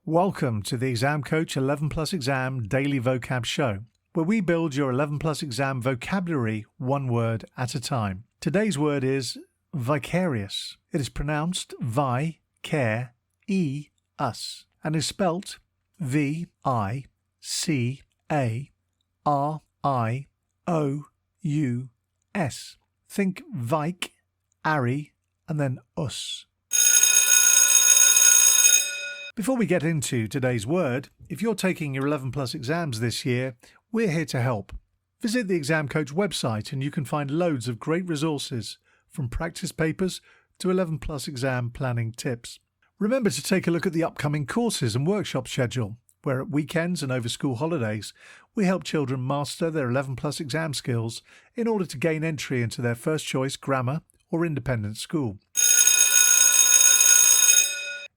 Welcome to the Exam Coach 11 Plus Exam Daily Vocab Show, where we build your 11 Plus Exam vocabulary one word at a time. Today's word is vicarious. It is pronounced vi-care-e-us and is spelt V-I-C-A-R-I-O-U-S. Think Vike, Ari, and then us. Before we get into today's word, if you're taking your 11 Plus exams this year, we're here to help. Visit the Exam Coach website and you can find loads of great resources, from practice papers to 11 Plus exam planning tips. Remember to take a look at the upcoming courses and workshop schedule, where at weekends and over school holidays, we help children master their 11 Plus exam skills in order to gain entry into their first choice grammar or independent school.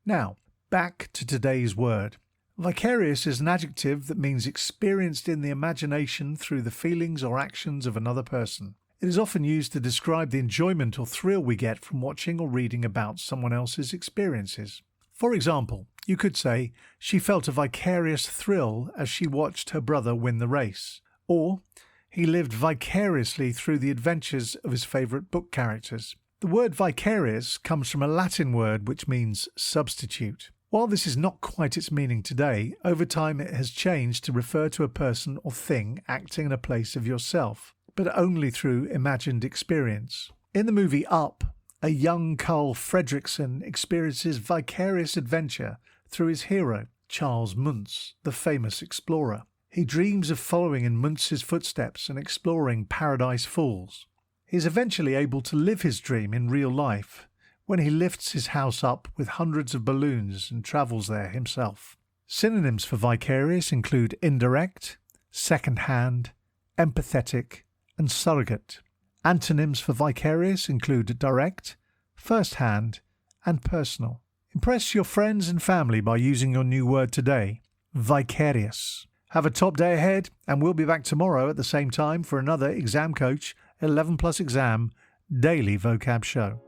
Now, back to today's word. Vicarious is an adjective that means experienced in the imagination through the feelings or actions of another person. It is often used to describe the enjoyment or thrill we get from watching or reading about someone else's experiences. For example, you could say, she felt a vicarious thrill as she watched her brother win the race. Or, he lived vicariously through the adventures of his favourite book characters. The word vicarious comes from a Latin word which means substitute. While this is not quite its meaning today, over time it has changed to refer to a person or thing acting in a place of yourself, but only through imagined experience. In the movie Up, a young Carl Fredricksen experiences vicarious adventure through his hero, Charles Muntz, the famous explorer. He dreams of following in Muntz's footsteps and exploring Paradise Falls. He is eventually able to live his dream in real life, when he lifts his house up with hundreds of balloons and travels there himself. Synonyms for vicarious include indirect, second-hand, empathetic, and surrogate. Antonyms for vicarious include direct, first-hand, and personal. Impress your friends and family by using your new word today, vicarious. Have a top day ahead, and we'll be back tomorrow at the same time for another Exam Coach 11 Plus Exam Daily Vocab Show.